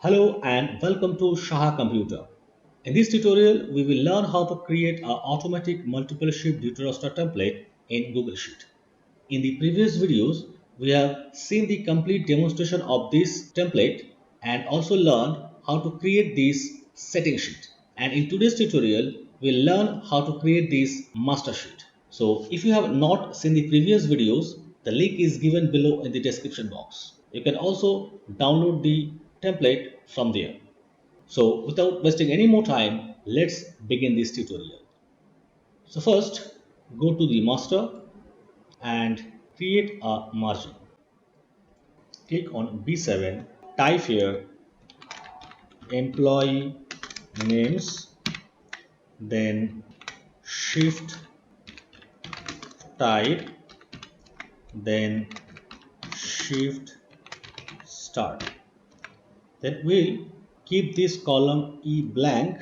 Hello and welcome to Saha Computer. In this tutorial, we will learn how to create an automatic multiple sheet data roster template in Google Sheet. In the previous videos, we have seen the complete demonstration of this template and also learned how to create this setting sheet. And in today's tutorial, we'll learn how to create this master sheet. So if you have not seen the previous videos, the link is given below in the description box. You can also download the template from there. So without wasting any more time, let's begin this tutorial. So first, go to the master and create a margin. Click on B7, type here employee names, then shift type, then shift start. Then we'll keep this column E blank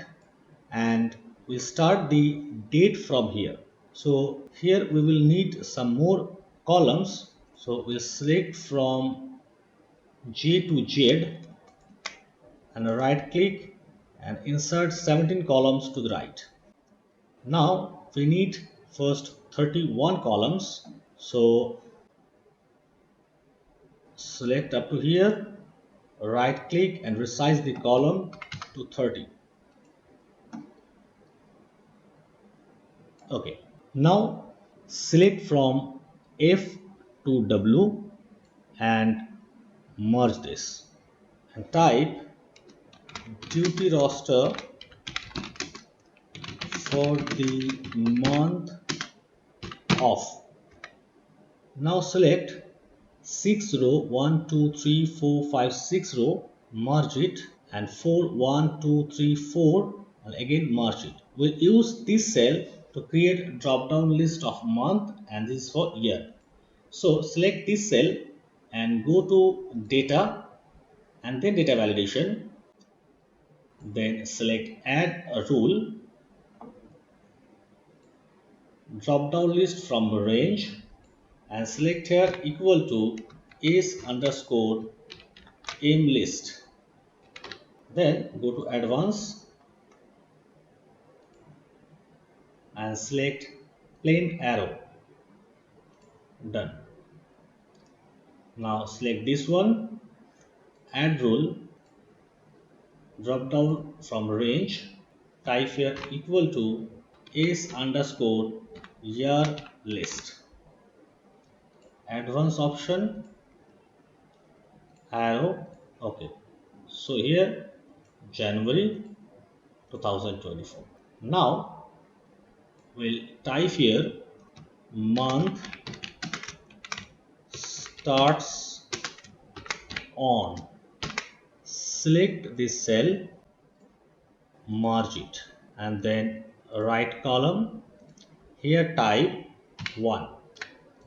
and we start the date from here. So here we will need some more columns. So we'll select from J to Z and right click and insert 17 columns to the right. Now we need first 31 columns. So select up to here, right click and resize the column to 30. Okay. Now select from F to W and merge this and type duty roster for the month of. Now select 6 row 1 2 3 4 5 6 row, merge it, and 4 1 2 3 4 and again merge it. We'll use this cell to create a drop down list of month and this is for year. So select this cell and go to data and then data validation, then select add a rule, drop down list from range and select here equal to is underscore aim list. Then go to advanced and select plain arrow. Done. Now select this one, add rule, drop down from range, type here equal to is underscore year list. Advanced option, arrow. Okay. So here January 2024. Now we'll type here month starts on. Select this cell, merge it, and then right column. Here type 1,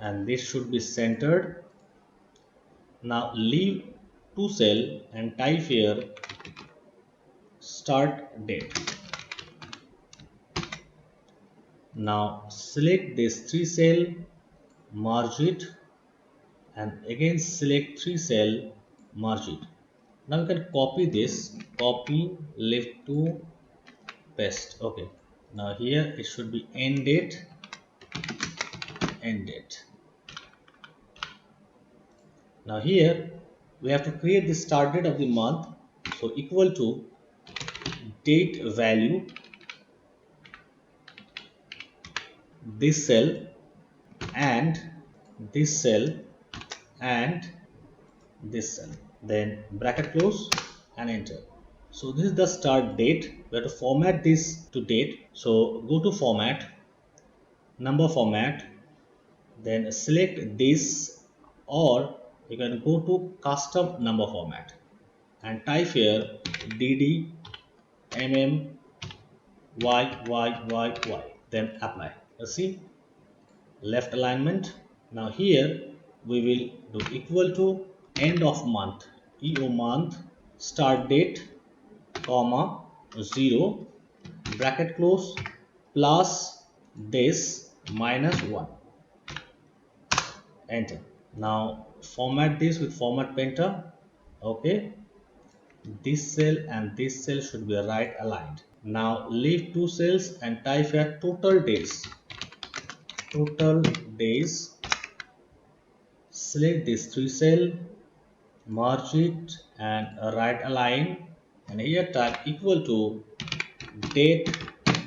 and this should be centered. Now leave two cell and type here start date. Now select this 3 cell, merge it, and again select 3 cell, merge it. Now you can copy this, copy, left to paste. Okay. Now here it should be end date, end date. Now here we have to create the start date of the month. So equal to date value, this cell and this cell and this cell. Then bracket close and enter. So this is the start date. We have to format this to date. So go to format, number format, then select this, or you can go to custom number format and type here dd mm y, then apply. You see, left alignment. Now here we will do equal to end of month, EO month, start date, comma 0, bracket close, plus this minus 1, enter. Now format this with format painter. Okay, This cell and this cell should be right aligned. Now leave two cells and type here total days. Total days. Select this three cell, merge it and right align, and here type equal to date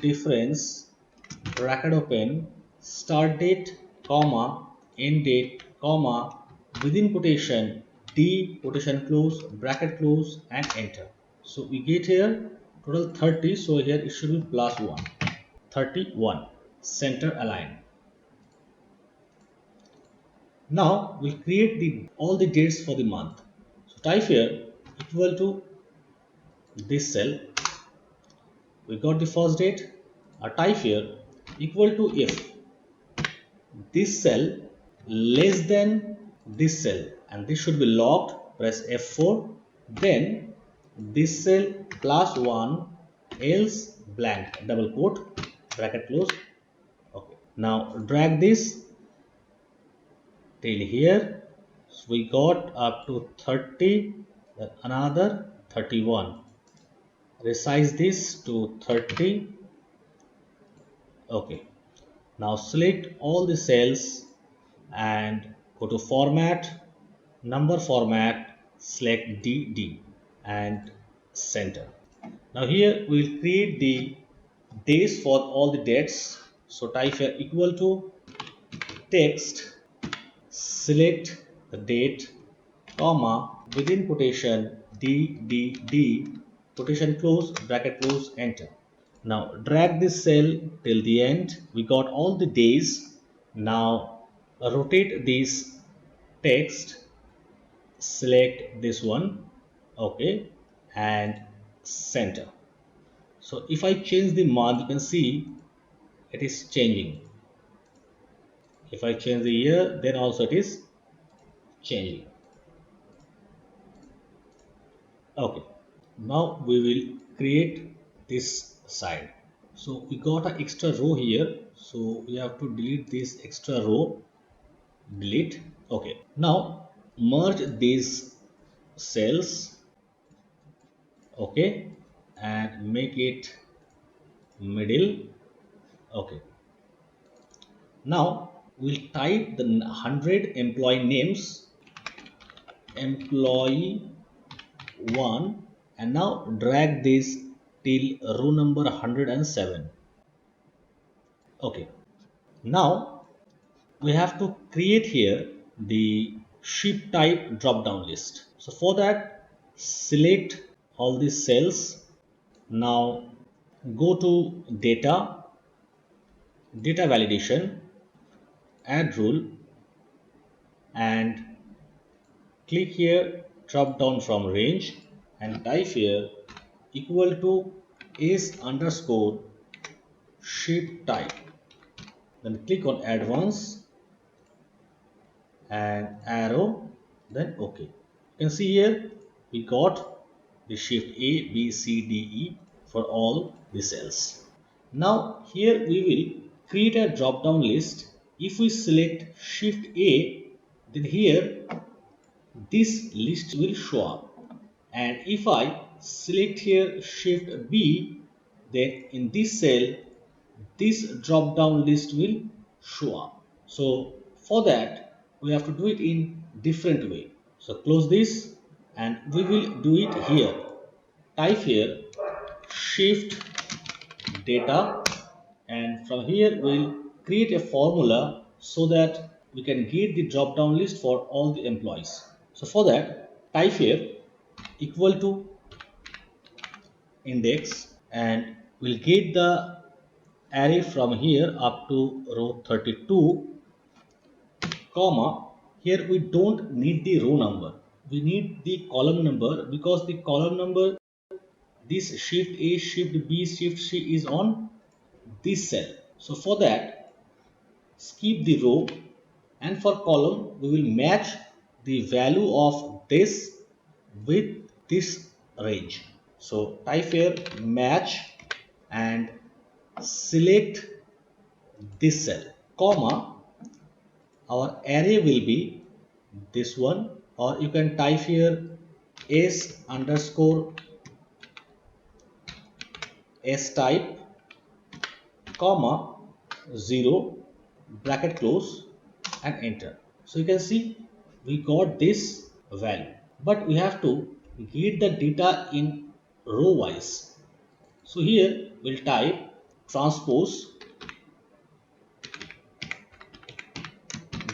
difference bracket open start date comma end date comma within quotation d quotation close bracket close and enter. So we get here total 30, so here it should be plus 1. 31 center align. Now we'll create all the dates for the month. So type here equal to this cell. We got the first date. Type here equal to if this cell less than this cell, and this should be locked. Press F4. Then this cell plus 1 else blank double quote bracket close. Okay. Now drag this till here. So we got up to 30, then another 31. Resize this to 30. Okay. Now select all the cells and go to format, number format, select DD and center. Now here we will create the days for all the dates. So type here equal to text, select the date, comma, within quotation DDD, quotation close, bracket close, enter. Now drag this cell till the end. We got all the days. Now rotate this text, select this one, okay, and center. So if I change the month, you can see it is changing. If I change the year, then also it is changing. Okay, now we will create this side. So we got an extra row here, so we have to delete this extra row. Delete. Okay, now merge these cells, okay, and make it middle. Okay, now we'll type the 100 employee names, employee 1, and now drag this till row number 107. Okay, now we have to create here the shift type drop down list. So for that, select all these cells. Now go to data, data validation, add rule, and click here drop down from range and type here equal to is underscore shift type. Then click on advanced and arrow, then OK. You can see here we got the shift A, B, C, D, E for all the cells. Now here we will create a drop down list. If we select shift A, then here this list will show up, and if I select here shift B, then in this cell this drop down list will show up. So for that we have to do it in different way. So close this and we will do it here. Type here shift data, and from here we'll create a formula so that we can get the drop down list for all the employees. So for that, type here equal to index, and we'll get the array from here up to row 32, comma, here we don't need the row number, we need the column number, because the column number, this shift A, shift B, shift C is on this cell. So for that, skip the row, and for column we will match the value of this with this range. So type here match and select this cell, comma, our array will be this one, or you can type here s underscore s type, comma 0 bracket close and enter. So you can see we got this value, but we have to get the data in row wise. So here we'll type transpose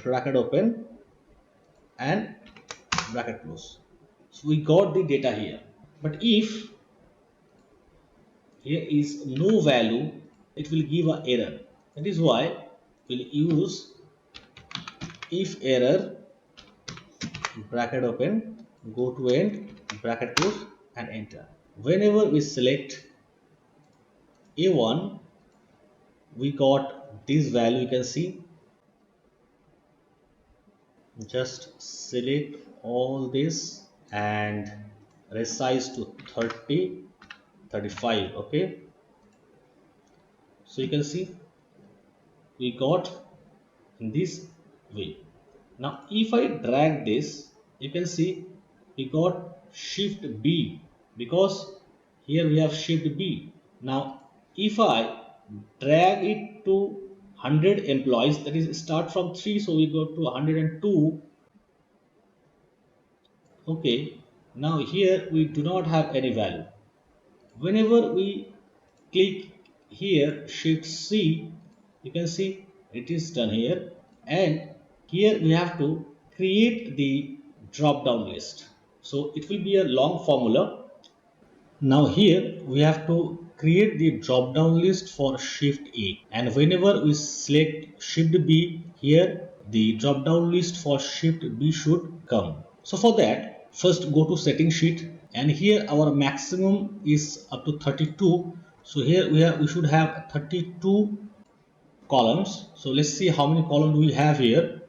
bracket open and bracket close. So we got the data here, but if here is no value, it will give an error. That is why we'll use if error bracket open, go to end, bracket close and enter. Whenever we select A1, we got this value. You can see, just select all this and resize to 30, 35. Okay, so you can see we got in this way. Now if I drag this, you can see we got shift B, because here we have shift B. Now if I drag it to 100 employees, that is start from 3, so we go to 102. Okay, now here we do not have any value. Whenever we click here shift C, you can see it is done here, and here we have to create the drop down list. So it will be a long formula. Now here we have to create the drop down list for shift A, and whenever we select shift B, here the drop down list for shift B should come. So for that, first go to setting sheet, and here our maximum is up to 32. So here we should have 32 columns. So let's see how many columns do we have here.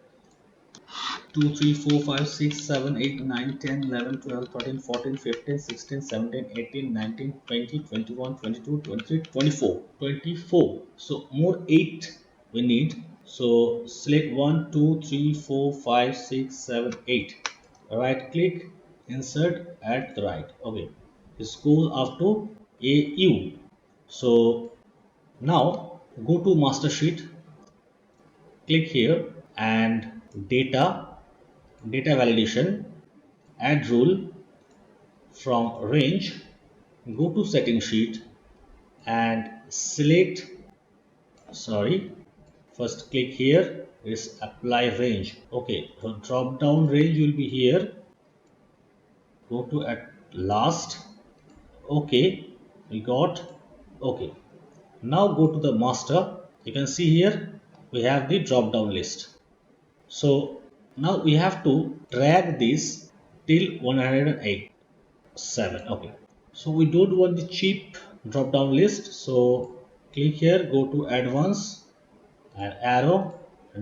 2, 3, 4, 5, 6, 7, 8, 9, 10, 11, 12, 13, 14, 15, 16, 17, 18, 19, 20, 21, 22, 23, 24. 24. So more 8 we need. So select 1, 2, 3, 4, 5, 6, 7, 8. Right click, insert at the right. Okay. This goes up to AU. So now go to master sheet, click here and data validation, add rule from range, go to setting sheet and select, sorry, first click here is apply range. Okay, so drop down range will be here, go to at last. Okay, we got, okay, now go to the master. You can see here we have the drop down list. So now we have to drag this till 108. 7. Okay, so we don't want the cheap drop down list, so click here, go to advanced and arrow,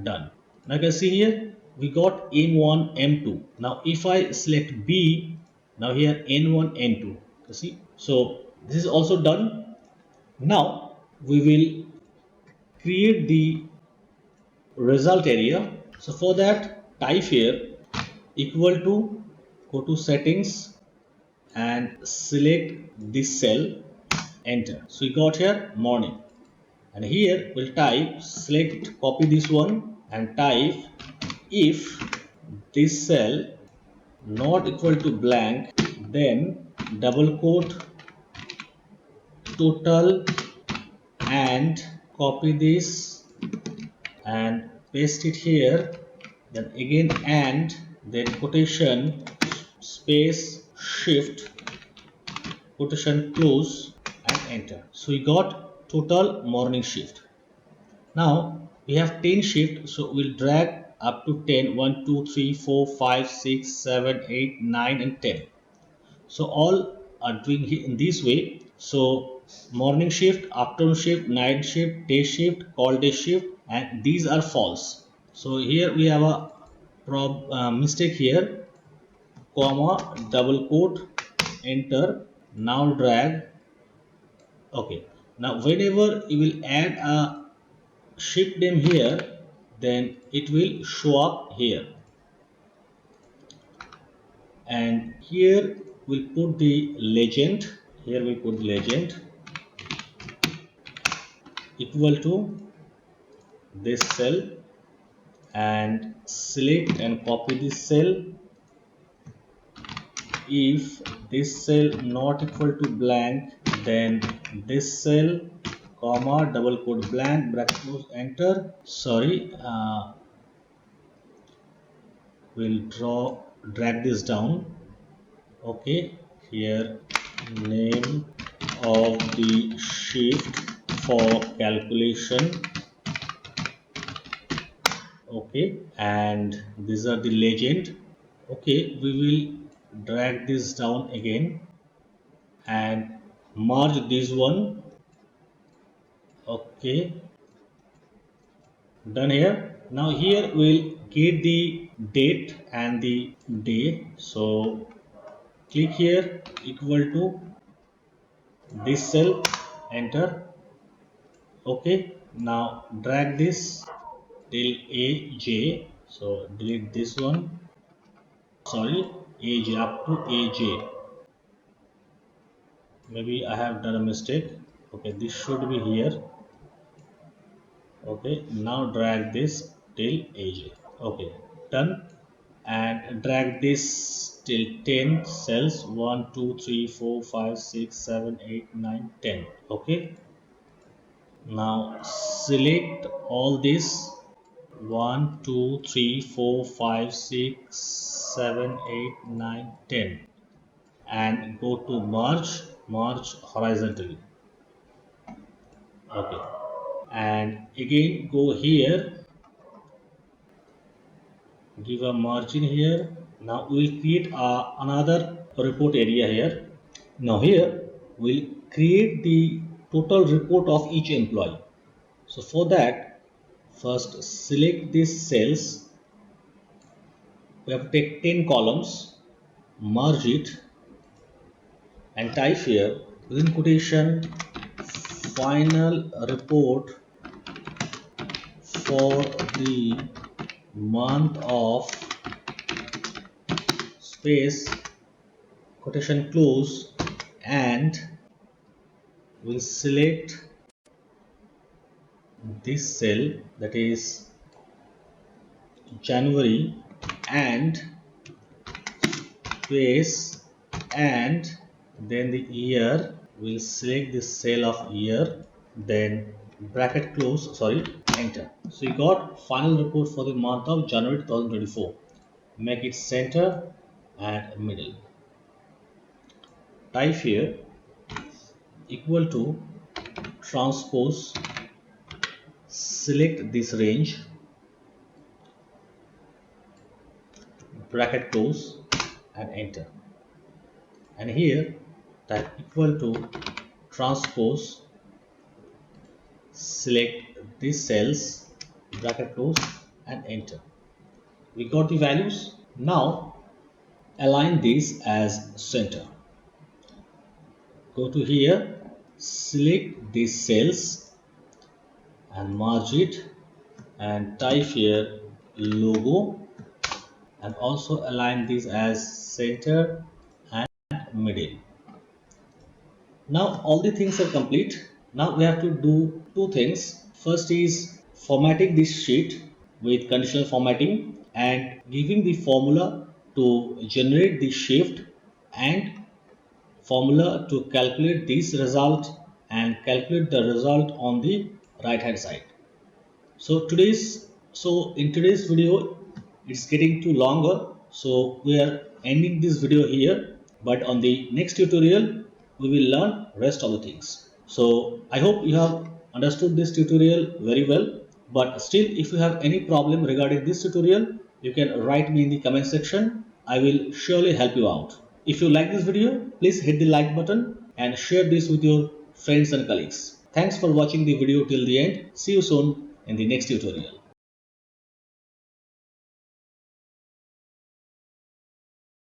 done. Now you can see here we got M1 M2. Now if I select B, now here N1 N2, you see, so this is also done. Now we will create the result area. So for that, type here equal to, go to settings and select this cell, enter. So we got here morning, and here we'll type, select, copy this one and type if this cell not equal to blank, then double quote total, and copy this and paste it here, then again and then quotation space shift quotation close and enter. So we got total morning shift. Now we have 10 shift, so we'll drag up to 10, 1, 2, 3, 4, 5, 6, 7, 8, 9 and 10. So all are doing in this way. So morning shift, afternoon shift, night shift, day shift, call day shift, and these are false. So here we have a mistake here, comma, double quote, enter. Now drag. Okay, now whenever you will add a shift name here, then it will show up here, and here we'll put the legend. Here we put legend equal to this cell, and select and copy this cell. If this cell not equal to blank, then this cell, comma, double quote blank, bracket close, enter. Sorry, we'll drag this down. Okay, here name of the shift for calculation. Okay, and these are the legend. Okay, we will drag this down again and merge this one. Okay, done here. Now here we'll get the date and the day. So click here equal to this cell, enter. Okay, now drag this till AJ. So delete this one. Sorry, AJ, up to AJ. Maybe I have done a mistake. Okay, this should be here. Okay, now drag this till AJ. Okay, done. And drag this till 10 cells, 1 2 3 4 5 6 7 8 9 10. Okay, now select all this 1 2 3 4 5 6 7 8 9 10 and go to merge horizontally. Okay, and again go here, give a margin here. Now we'll create another report area here. Now here we'll create the total report of each employee. So for that, first select these cells. We have to take 10 columns, merge it, and type here within quotation final report for the month of space quotation close, and we'll select this cell, that is January, and space, and then the year. We'll select this cell of year, then bracket close, sorry, enter. So you got final report for the month of January 2024. Make it center and middle. Type here equal to transpose, select this range, bracket close, and enter. And here type equal to transpose, select these cells, bracket close, and enter. We got the values. Now align these as center. Go to here, select these cells and merge it, and type here logo, and also align these as center and middle. Now all the things are complete. Now we have to do two things. First is formatting this sheet with conditional formatting and giving the formula to generate the shift and formula to calculate this result and calculate the result on the right hand side. So in today's video it's getting too longer, so we are ending this video here, but on the next tutorial we will learn rest of the things. So I hope you have understood this tutorial very well, but still if you have any problem regarding this tutorial, you can write me in the comment section. I will surely help you out. If you like this video, please hit the like button and share this with your friends and colleagues. Thanks for watching the video till the end. See you soon in the next tutorial.